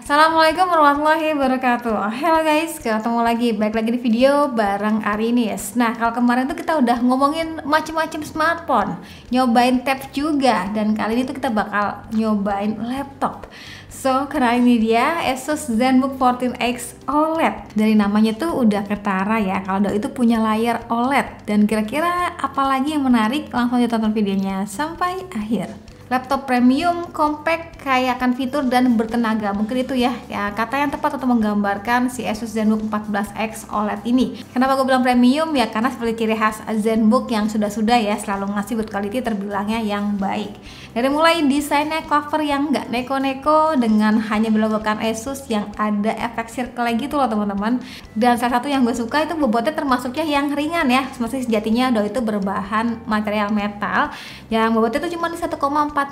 Assalamualaikum warahmatullahi wabarakatuh. Halo guys, ketemu lagi, balik lagi di video bareng Arinis. Nah, kalau kemarin tuh kita udah ngomongin macem-macem smartphone, nyobain tab juga, dan kali ini tuh kita bakal nyobain laptop. So, karena ini dia Asus ZenBook 14X OLED. Dari namanya tuh udah ketara ya, kalau Doi itu punya layar OLED. Dan kira-kira apalagi yang menarik, langsung aja tonton videonya sampai akhir. Laptop premium, compact, kaya akan fitur dan bertenaga. Mungkin itu ya kata yang tepat untuk menggambarkan si Asus ZenBook 14X OLED ini. Kenapa gue bilang premium? Ya karena seperti ciri khas ZenBook yang sudah-sudah ya selalu ngasih build quality terbilangnya yang baik. Dari mulai desainnya cover yang nggak neko-neko dengan hanya berlogokan Asus yang ada efek circle gitu loh teman-teman. Dan salah satu yang gue suka itu bobotnya termasuknya yang ringan ya. Semestinya sejatinya Doi itu berbahan material metal yang bobotnya itu cuma di 1,4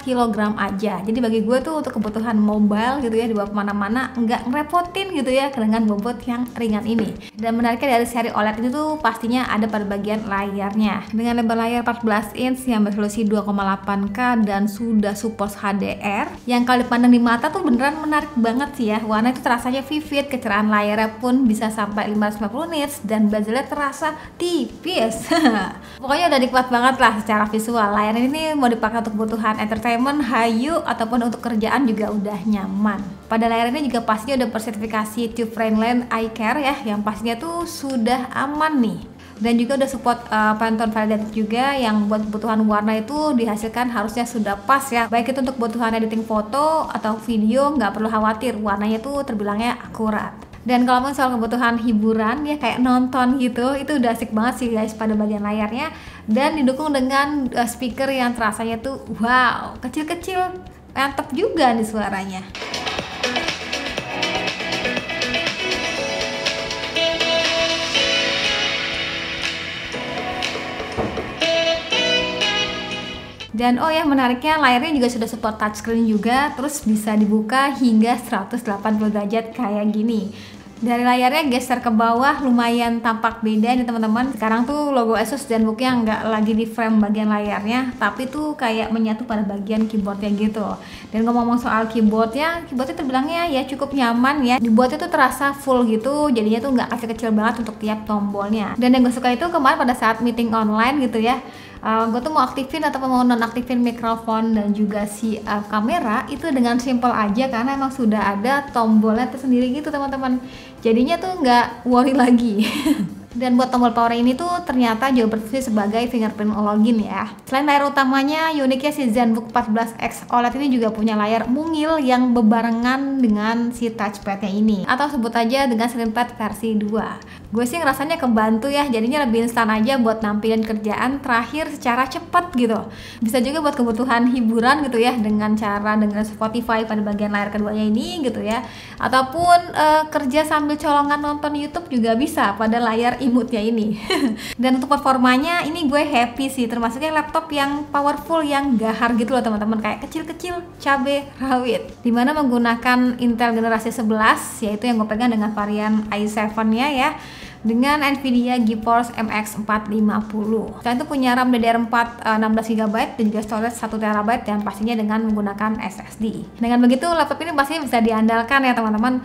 kg aja. Jadi bagi gue tuh untuk kebutuhan mobile gitu ya, dibawa kemana-mana nggak ngerepotin gitu ya dengan bobot yang ringan ini. Dan menariknya dari seri OLED itu tuh pastinya ada pada bagian layarnya dengan lebar layar 14 inch yang beresolusi 2,8K dan sudah support HDR yang kalau dipandang di mata tuh beneran menarik banget sih ya. Warna itu terasanya vivid, kecerahan layarnya pun bisa sampai 550 nits dan bezelnya terasa tipis. Pokoknya udah nikmat banget lah secara visual. Layar ini mau dipakai untuk kebutuhan entertainment, hayu, ataupun untuk kerjaan juga udah nyaman. Pada layar ini juga pastinya udah bersertifikasi Tube Friendly Eye Care ya, yang pastinya tuh sudah aman nih. Dan juga udah support Pantone Validated juga yang buat kebutuhan warna itu dihasilkan harusnya sudah pas ya. Baik itu untuk kebutuhan editing foto atau video, nggak perlu khawatir warnanya tuh terbilangnya akurat. Dan kalau mau soal kebutuhan hiburan ya kayak nonton gitu, itu udah asik banget sih guys pada bagian layarnya. Dan didukung dengan speaker yang terasanya tuh wow, kecil-kecil, mantep juga nih suaranya. Dan oh ya menariknya layarnya juga sudah support touchscreen juga, terus bisa dibuka hingga 180 derajat kayak gini. Dari layarnya geser ke bawah lumayan tampak beda nih teman-teman. Sekarang tuh logo Asus ZenBook-nya nggak lagi di frame bagian layarnya, tapi tuh kayak menyatu pada bagian keyboardnya gitu. Dan ngomong-ngomong soal keyboardnya terbilangnya ya cukup nyaman ya. Dibuatnya tuh terasa full gitu, jadinya tuh nggak kecil-kecil banget untuk tiap tombolnya. Dan yang gue suka itu kemarin pada saat meeting online gitu ya, gue tuh mau aktifin atau mau nonaktifin mikrofon dan juga si kamera itu dengan simple aja karena emang sudah ada tombolnya tersendiri gitu teman-teman. Jadinya tuh nggak worry lagi. Dan buat tombol power ini tuh ternyata juga berfungsi sebagai fingerprint login ya. Selain layar utamanya, uniknya si ZenBook 14X OLED ini juga punya layar mungil yang bebarengan dengan si touchpadnya ini, atau sebut aja dengan screenpad versi 2. Gue sih ngerasanya kebantu ya, jadinya lebih instan aja buat nampilin kerjaan terakhir secara cepat gitu. Bisa juga buat kebutuhan hiburan gitu ya, dengan cara dengerin Spotify pada bagian layar keduanya ini gitu ya. Ataupun kerja sambil colongan nonton YouTube juga bisa pada layar imutnya ini. Dan untuk performanya ini gue happy sih, termasuknya laptop yang powerful yang gahar gitu loh teman-teman, kayak kecil-kecil cabe rawit. Dimana menggunakan Intel generasi 11, yaitu yang gue pegang dengan varian i7-nya ya, dengan Nvidia GeForce MX 450. Selain itu punya RAM DDR4 16GB dan juga storage 1TB dan pastinya dengan menggunakan SSD. Dengan begitu laptop ini pastinya bisa diandalkan ya teman-teman.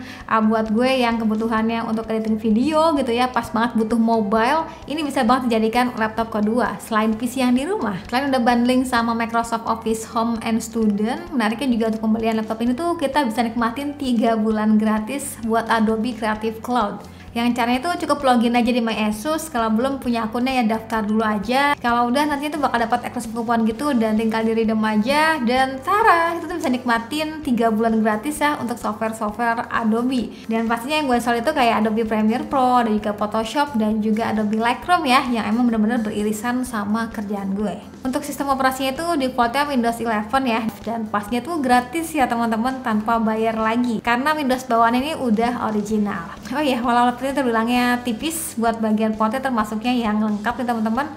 Buat gue yang kebutuhannya untuk editing video gitu ya, pas banget butuh mobile, ini bisa banget dijadikan laptop kedua selain PC yang di rumah. Selain udah bundling sama Microsoft Office Home and Student, menariknya juga untuk pembelian laptop ini tuh kita bisa nikmatin 3 bulan gratis buat Adobe Creative Cloud. Yang caranya itu cukup login aja di My Asus. Kalau belum punya akunnya ya daftar dulu aja. Kalau udah nanti itu bakal dapat eksklusif kupon gitu dan tinggal di redeem aja. Dan Tara itu tuh bisa nikmatin 3 bulan gratis ya untuk software-software Adobe. Dan pastinya yang gue install itu kayak Adobe Premiere Pro, dan juga Photoshop, dan juga Adobe Lightroom ya, yang emang bener-bener beririsan sama kerjaan gue. Untuk sistem operasinya itu defaultnya Windows 11 ya, dan pastinya tuh gratis ya teman-teman, tanpa bayar lagi karena Windows bawaan ini udah original. Oh iya, walau laptop ini terbilangnya tipis, buat bagian portnya termasuknya yang lengkap nih teman-teman.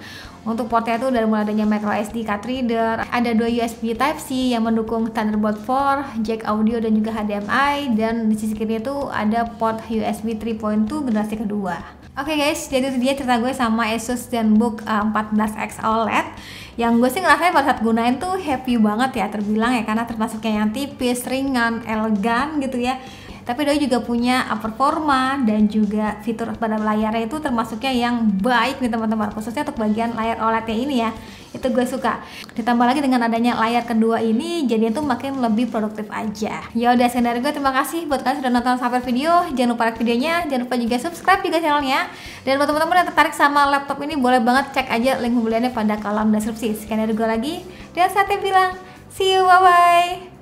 Untuk portnya itu dari mulai adanya microSD card reader, ada 2 USB Type-C yang mendukung Thunderbolt 4, jack audio dan juga HDMI, dan di sisi kiri itu ada port USB 3.2 generasi kedua. Oke guys, jadi itu dia cerita gue sama Asus ZenBook 14X OLED. Yang gue sih ngerasain pada saat gunain tuh happy banget ya, terbilang ya, karena termasuknya yang tipis, ringan, elegan gitu ya. Tapi Doi juga punya performa dan juga fitur pada layarnya itu termasuknya yang baik nih teman-teman, khususnya untuk bagian layar OLED-nya ini ya. Itu gue suka. Ditambah lagi dengan adanya layar kedua ini, jadi itu makin lebih produktif aja. Ya udah, sekian dari gue. Terima kasih buat kalian sudah nonton sampai video. Jangan lupa like videonya, jangan lupa juga subscribe juga channelnya. Dan buat teman-teman yang tertarik sama laptop ini, boleh banget cek aja link pembeliannya pada kolom deskripsi. Sekian dari gue lagi, dan saatnya bilang see you, bye bye.